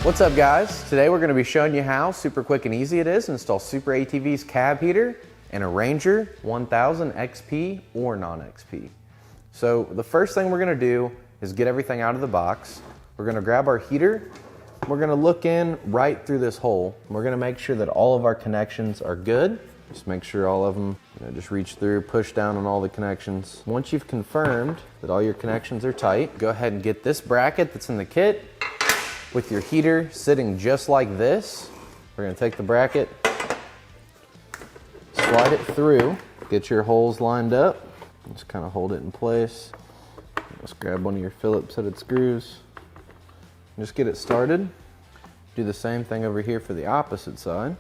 What's up guys? Today we're going to be showing you how super quick and easy it is to install SuperATV's cab heater in a Ranger 1000 XP or non-XP. So the first thing we're going to do is get everything out of the box. We're going to grab our heater. We're going to look in right through this hole. We're going to make sure that all of our connections are good. Just make sure all of them, just reach through, push down on all the connections. Once you've confirmed that all your connections are tight, go ahead and get this bracket that's in the kit with your heater sitting just like this. We're going to take the bracket, slide it through, get your holes lined up, just kind of hold it in place. Just grab one of your Phillips headed screws, just get it started. Do the same thing over here for the opposite side.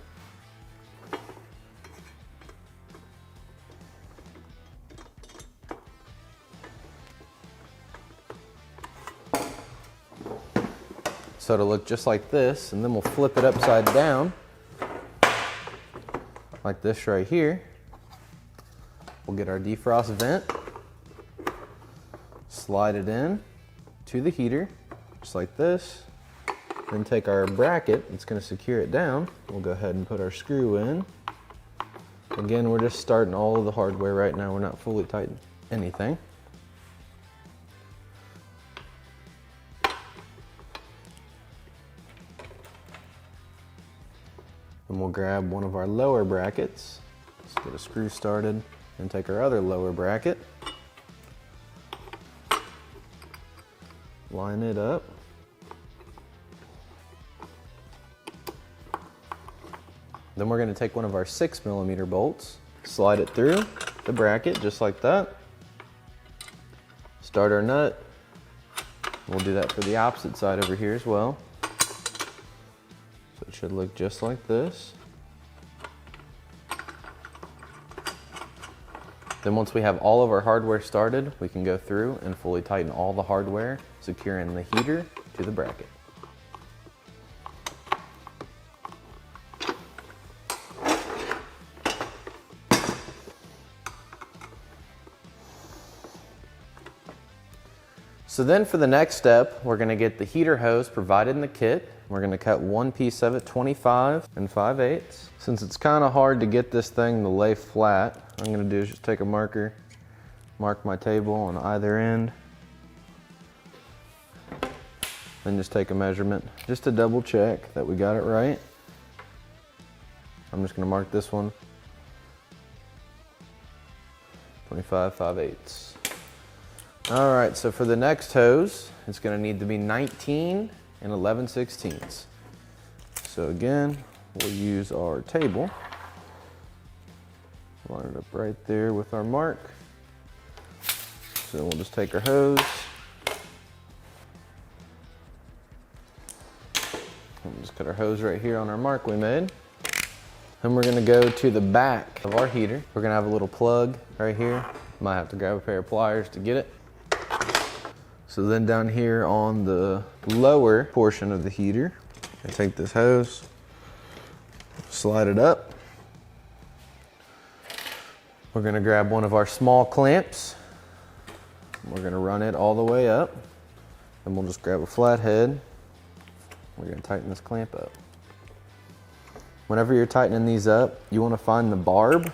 So it'll look just like this, and then we'll flip it upside down, like this right here. We'll get our defrost vent, slide it in to the heater, just like this. Then take our bracket, it's going to secure it down. We'll go ahead and put our screw in. Again, we're just starting all of the hardware right now. We're not fully tightened anything. And we'll grab one of our lower brackets. Let's get a screw started and take our other lower bracket. Line it up. Then we're going to take one of our 6mm bolts, slide it through the bracket just like that. Start our nut. We'll do that for the opposite side over here as well. So it should look just like this. Then once we have all of our hardware started, we can go through and fully tighten all the hardware, securing the heater to the bracket. So then for the next step, we're going to get the heater hose provided in the kit. We're going to cut one piece of it 25 5/8. Since it's kind of hard to get this thing to lay flat, what I'm going to do is just take a marker, mark my table on either end, then just take a measurement just to double check that we got it right. I'm just going to mark this one 25 5/8. All right, so for the next hose, it's going to need to be 19 11/16. So again, we'll use our table. Line it up right there with our mark. So we'll just take our hose. We'll just cut our hose right here on our mark we made. Then we're going to go to the back of our heater. We're going to have a little plug right here. Might have to grab a pair of pliers to get it. So then down here on the lower portion of the heater, I take this hose, slide it up. We're going to grab one of our small clamps. We're going to run it all the way up. Then we'll just grab a flat head. We're going to tighten this clamp up. Whenever you're tightening these up, you want to find the barb,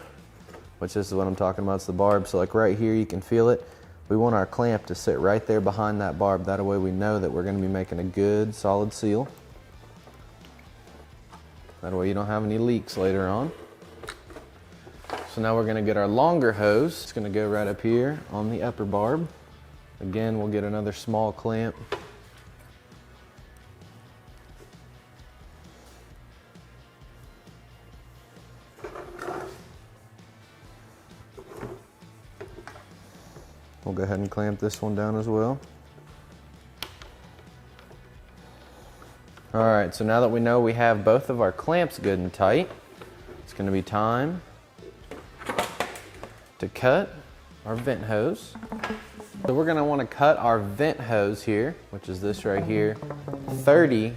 which is what I'm talking about, it's the barb. So like right here, you can feel it. We want our clamp to sit right there behind that barb. That way we know that we're going to be making a good solid seal. That way you don't have any leaks later on. So now we're going to get our longer hose. It's going to go right up here on the upper barb. Again, we'll get another small clamp. We'll go ahead and clamp this one down as well. All right, so now that we know we have both of our clamps good and tight, it's going to be time to cut our vent hose. So we're going to want to cut our vent hose here, which is this right here, 30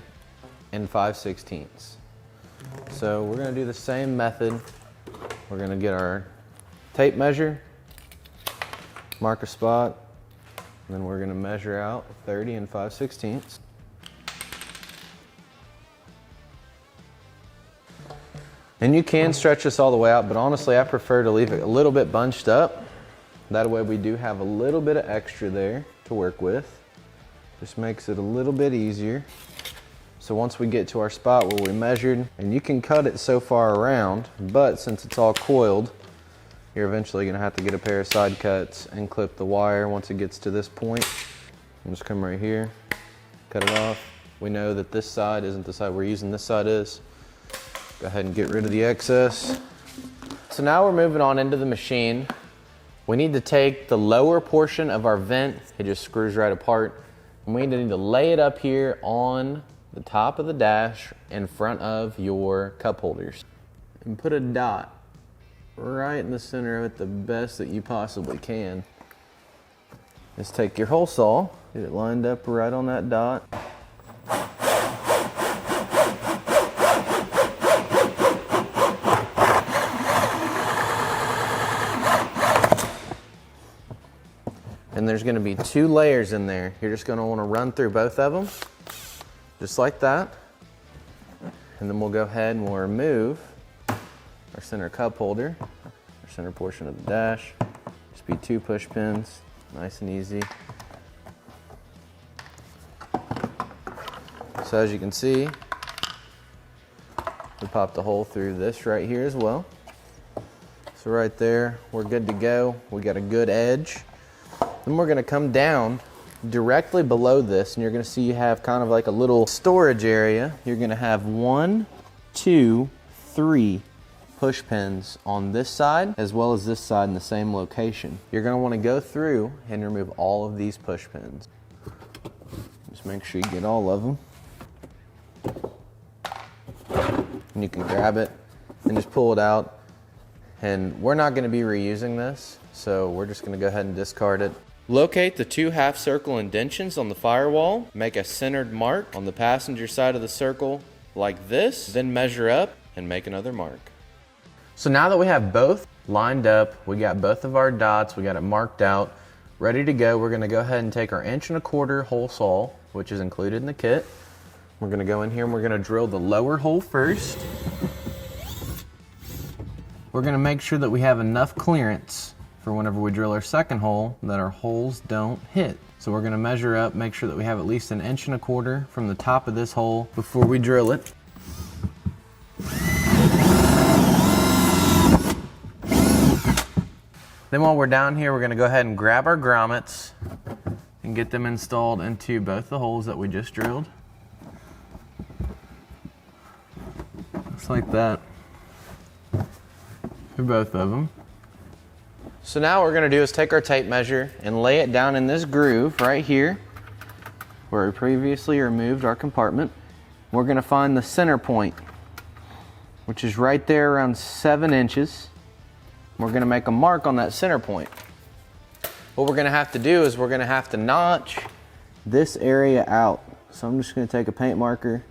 5/16. So we're going to do the same method. We're going to get our tape measure, mark a spot, and then we're going to measure out 30 5/16. And you can stretch this all the way out, but honestly I prefer to leave it a little bit bunched up. That way we do have a little bit of extra there to work with. Just makes it a little bit easier. So once we get to our spot where we measured, and you can cut it so far around, but since it's all coiled, you're eventually gonna have to get a pair of side cuts and clip the wire once it gets to this point. And just come right here, cut it off. We know that this side isn't the side we're using, this side is. Go ahead and get rid of the excess. So now we're moving on into the machine. We need to take the lower portion of our vent, it just screws right apart, and we need to lay it up here on the top of the dash in front of your cup holders. And put a dot right in the center of it the best that you possibly can. Just take your hole saw, get it lined up right on that dot. And there's gonna be 2 layers in there. You're just gonna wanna run through both of them, just like that. And then we'll go ahead and we'll remove our center cup holder, our center portion of the dash. Just be 2 push pins, nice and easy. So as you can see, we popped a hole through this right here as well. So right there, we're good to go. We got a good edge. Then we're gonna come down directly below this, and you're gonna see you have kind of like a little storage area. You're gonna have 1, 2, 3 push pins on this side as well as this side in the same location. You're gonna wanna go through and remove all of these push pins. Just make sure you get all of them. And you can grab it and just pull it out. And we're not gonna be reusing this, so we're just gonna go ahead and discard it. Locate the 2 half circle indentions on the firewall. Make a centered mark on the passenger side of the circle like this, then measure up and make another mark. So now that we have both lined up, we got both of our dots, we got it marked out, ready to go, we're gonna go ahead and take our 1¼ inch hole saw, which is included in the kit. We're gonna go in here and we're gonna drill the lower hole first. We're gonna make sure that we have enough clearance for whenever we drill our second hole that our holes don't hit. So we're gonna measure up, make sure that we have at least 1¼ inch from the top of this hole before we drill it. Then while we're down here, we're gonna go ahead and grab our grommets and get them installed into both the holes that we just drilled. Just like that. For both of them. So now what we're gonna do is take our tape measure and lay it down in this groove right here where we previously removed our compartment. We're gonna find the center point, which is right there around 7 inches. We're gonna make a mark on that center point. What we're gonna have to do is we're gonna have to notch this area out. So I'm just gonna take a paint marker,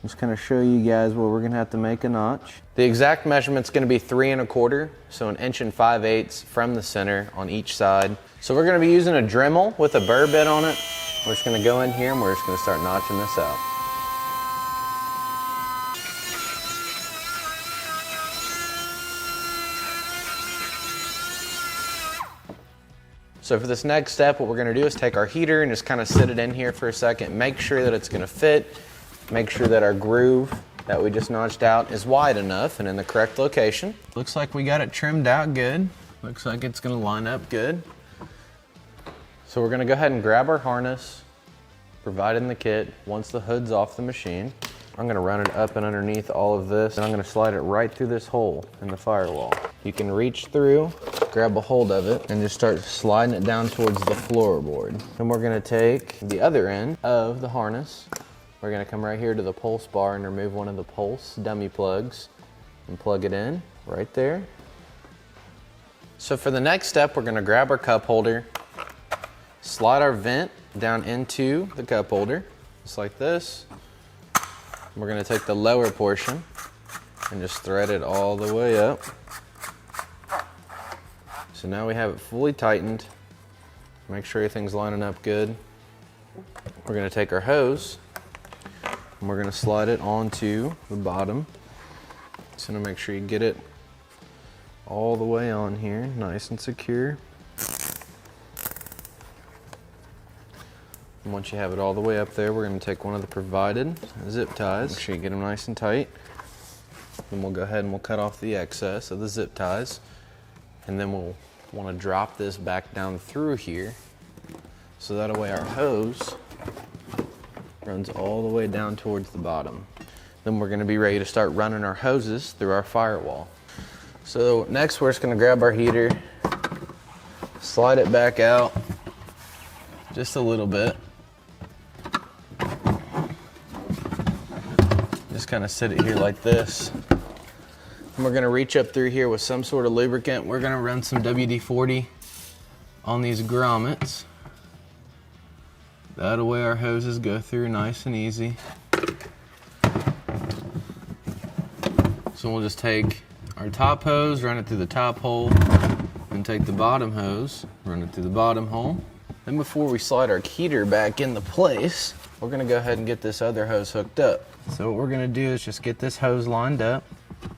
just kind of show you guys where we're gonna have to make a notch. The exact measurement's gonna be 3 1/4, so 1 5/8 from the center on each side. So we're gonna be using a Dremel with a burr bit on it. We're just gonna go in here and we're just gonna start notching this out. So for this next step, what we're gonna do is take our heater and just kind of sit it in here for a second, make sure that it's gonna fit, make sure that our groove that we just notched out is wide enough and in the correct location. Looks like we got it trimmed out good. Looks like it's gonna line up good. So we're gonna go ahead and grab our harness, provided in the kit, once the hood's off the machine. I'm gonna run it up and underneath all of this, and I'm gonna slide it right through this hole in the firewall. You can reach through, grab a hold of it, and just start sliding it down towards the floorboard. Then we're gonna take the other end of the harness. We're gonna come right here to the pulse bar and remove one of the pulse dummy plugs and plug it in right there. So for the next step, we're gonna grab our cup holder, slide our vent down into the cup holder, just like this. We're gonna take the lower portion and just thread it all the way up. So now we have it fully tightened. Make sure everything's lining up good. We're gonna take our hose and we're gonna slide it onto the bottom. Just gonna make sure you get it all the way on here, nice and secure. And once you have it all the way up there, we're gonna take one of the provided zip ties. Make sure you get them nice and tight. Then we'll go ahead and we'll cut off the excess of the zip ties. And then we'll wanna drop this back down through here. So that way our hose runs all the way down towards the bottom. Then we're gonna be ready to start running our hoses through our firewall. So next we're just gonna grab our heater, slide it back out just a little bit. Just kind of sit it here like this. And we're gonna reach up through here with some sort of lubricant. We're gonna run some WD-40 on these grommets. That way our hoses go through nice and easy. So we'll just take our top hose, run it through the top hole, and take the bottom hose, run it through the bottom hole. Then before we slide our heater back into place, we're gonna go ahead and get this other hose hooked up. So what we're gonna do is just get this hose lined up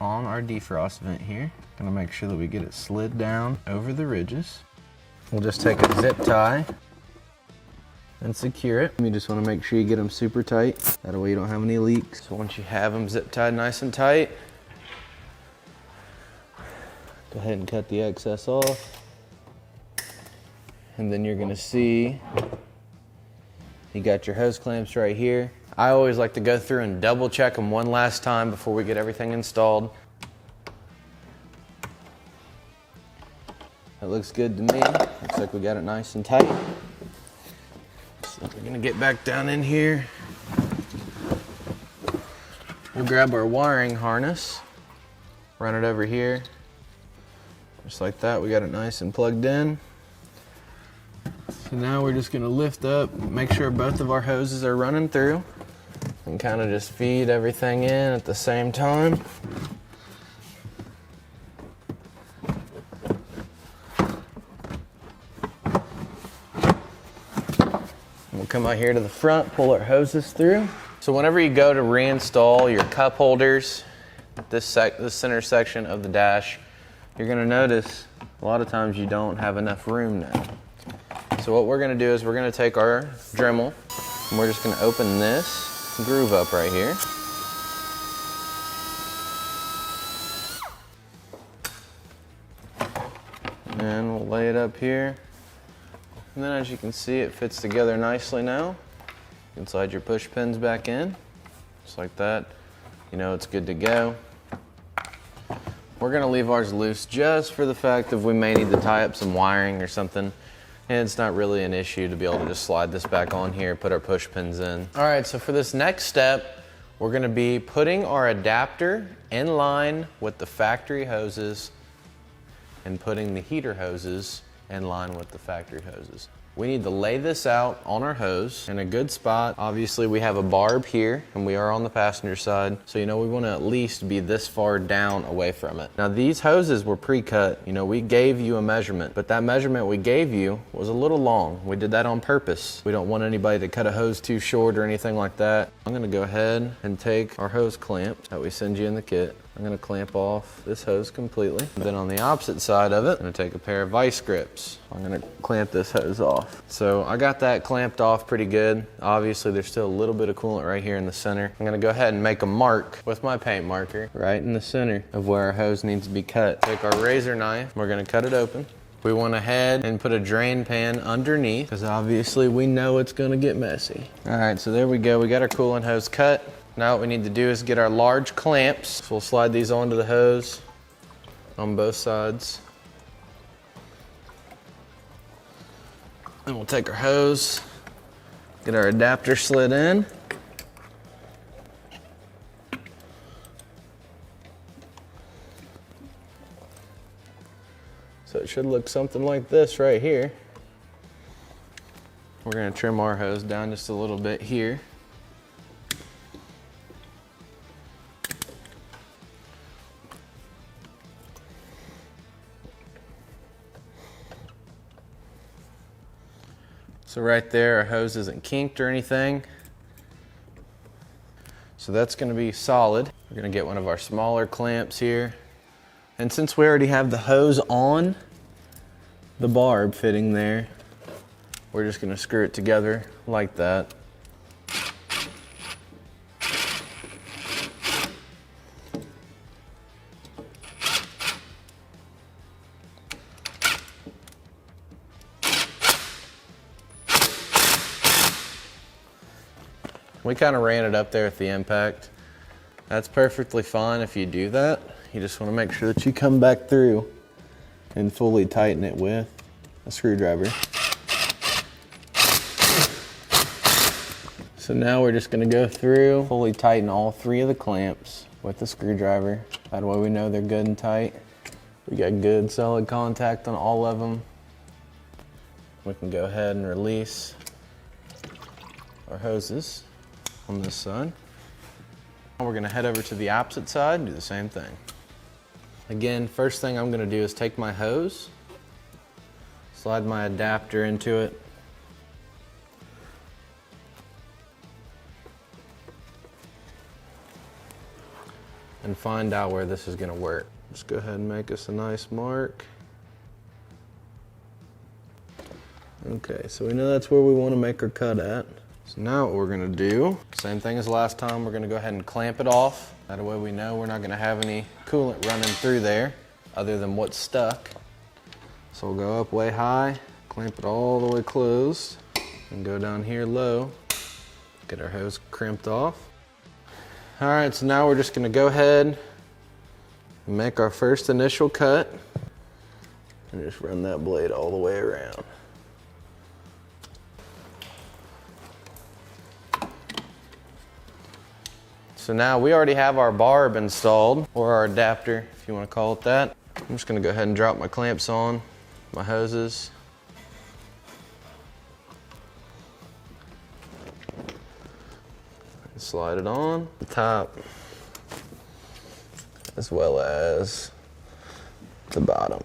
on our defrost vent here. Gonna make sure that we get it slid down over the ridges. We'll just take a zip tie and secure it. You just wanna make sure you get them super tight. That way you don't have any leaks. So once you have them zip tied nice and tight, go ahead and cut the excess off. And then you're gonna see you got your hose clamps right here. I always like to go through and double check them one last time before we get everything installed. That looks good to me. Looks like we got it nice and tight. So we're gonna get back down in here. We'll grab our wiring harness, run it over here. Just like that, we got it nice and plugged in. So now we're just gonna lift up, make sure both of our hoses are running through, and kind of just feed everything in at the same time. We'll come out here to the front, pull our hoses through. So whenever you go to reinstall your cup holders, this center section of the dash, you're gonna notice a lot of times you don't have enough room now. So what we're gonna do is we're gonna take our Dremel and we're just gonna open this groove up right here. And we'll lay it up here. And then as you can see, it fits together nicely now. You can slide your push pins back in, just like that. You know it's good to go. We're gonna leave ours loose just for the fact that we may need to tie up some wiring or something. And it's not really an issue to be able to just slide this back on here, put our push pins in. All right, so for this next step, we're gonna be putting our adapter in line with the factory hoses and putting the heater hoses in line with the factory hoses. We need to lay this out on our hose in a good spot. Obviously we have a barb here and we are on the passenger side. So you know we want to at least be this far down away from it. Now these hoses were pre-cut. You know, we gave you a measurement, but that measurement we gave you was a little long. We did that on purpose. We don't want anybody to cut a hose too short or anything like that. I'm gonna go ahead and take our hose clamp that we send you in the kit. I'm gonna clamp off this hose completely. And then on the opposite side of it, I'm gonna take a pair of vice grips. I'm gonna clamp this hose off. So I got that clamped off pretty good. Obviously there's still a little bit of coolant right here in the center. I'm gonna go ahead and make a mark with my paint marker right in the center of where our hose needs to be cut. Take our razor knife, we're gonna cut it open. We went ahead and put a drain pan underneath because obviously we know it's gonna get messy. All right, so there we go. We got our coolant hose cut. Now what we need to do is get our large clamps. So we'll slide these onto the hose on both sides. Then we'll take our hose, get our adapter slid in. So it should look something like this right here. We're gonna trim our hose down just a little bit here. So right there, our hose isn't kinked or anything. So that's gonna be solid. We're gonna get one of our smaller clamps here. And since we already have the hose on the barb fitting there, we're just gonna screw it together like that. We kind of ran it up there at the impact. That's perfectly fine if you do that. You just want to make sure that you come back through and fully tighten it with a screwdriver. So now we're just going to go through, fully tighten all 3 of the clamps with the screwdriver. That way we know they're good and tight. We got good solid contact on all of them. We can go ahead and release our hoses on this side. We're gonna head over to the opposite side and do the same thing. Again, first thing I'm gonna do is take my hose, slide my adapter into it, and find out where this is gonna work. Just go ahead and make us a nice mark. Okay, so we know that's where we wanna make our cut at. So now what we're gonna do, same thing as last time, we're gonna go ahead and clamp it off. That way we know we're not gonna have any coolant running through there other than what's stuck. So we'll go up way high, clamp it all the way closed, and go down here low, get our hose crimped off. All right, so now we're just gonna go ahead and make our first initial cut and just run that blade all the way around. So now we already have our barb installed, or our adapter, if you want to call it that. I'm just going to go ahead and drop my clamps on, my hoses. And slide it on the top, as well as the bottom.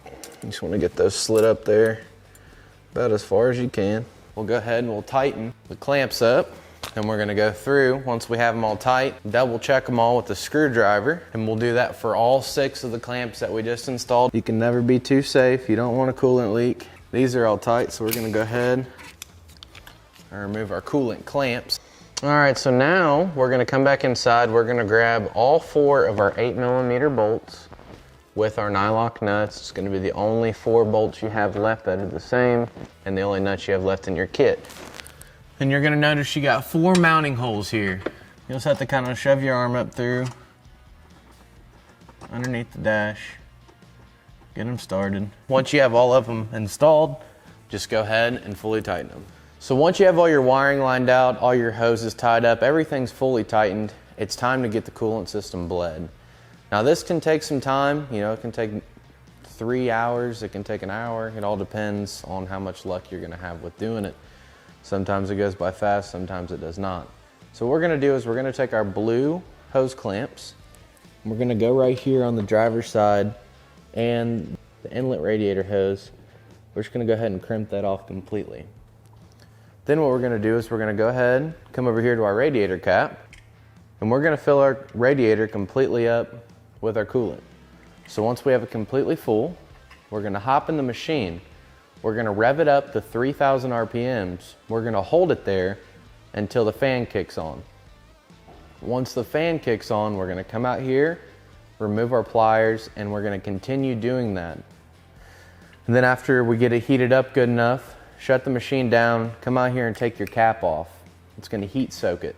You just want to get those slid up there about as far as you can. We'll go ahead and we'll tighten the clamps up, and we're gonna go through, once we have them all tight, double check them all with the screwdriver, and we'll do that for all 6 of the clamps that we just installed. You can never be too safe. You don't want a coolant leak. These are all tight, so we're gonna go ahead and remove our coolant clamps. All right, so now we're gonna come back inside. We're gonna grab all 4 of our 8mm bolts with our nylock nuts. It's gonna be the only 4 bolts you have left that are the same, and the only nuts you have left in your kit. And you're gonna notice you got 4 mounting holes here. You just have to kind of shove your arm up through, underneath the dash, get them started. Once you have all of them installed, just go ahead and fully tighten them. So once you have all your wiring lined out, all your hoses tied up, everything's fully tightened, it's time to get the coolant system bled. Now this can take some time, you know, it can take 3 hours, it can take an hour. It all depends on how much luck you're gonna have with doing it. Sometimes it goes by fast, sometimes it does not. So what we're gonna do is we're gonna take our blue hose clamps, and we're gonna go right here on the driver's side and the inlet radiator hose. We're just gonna go ahead and crimp that off completely. Then what we're gonna do is we're gonna go ahead, come over here to our radiator cap, and we're gonna fill our radiator completely up with our coolant. So once we have it completely full, we're gonna hop in the machine. We're gonna rev it up to 3,000 RPMs. We're gonna hold it there until the fan kicks on. Once the fan kicks on, we're gonna come out here, remove our pliers, and we're gonna continue doing that. And then after we get it heated up good enough, shut the machine down, come out here and take your cap off. It's gonna heat soak it.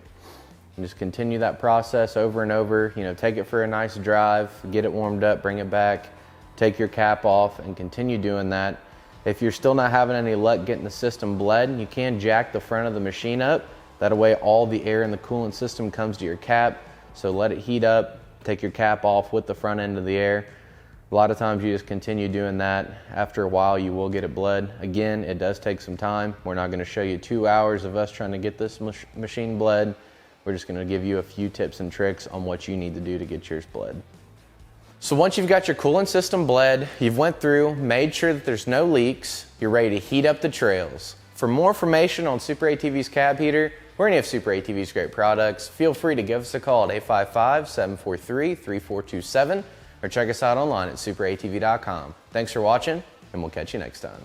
And just continue that process over and over. You know, take it for a nice drive, get it warmed up, bring it back, take your cap off, and continue doing that. If you're still not having any luck getting the system bled, you can jack the front of the machine up. That way all the air in the coolant system comes to your cap. So let it heat up, take your cap off with the front end of the air. A lot of times you just continue doing that. After a while you will get it bled. Again, it does take some time. We're not gonna show you 2 hours of us trying to get this machine bled. We're just gonna give you a few tips and tricks on what you need to do to get yours bled. So once you've got your coolant system bled, you've went through, made sure that there's no leaks, you're ready to heat up the trails. For more information on SuperATV's cab heater or any of SuperATV's great products, feel free to give us a call at 855-743-3427 or check us out online at superatv.com. Thanks for watching, and we'll catch you next time.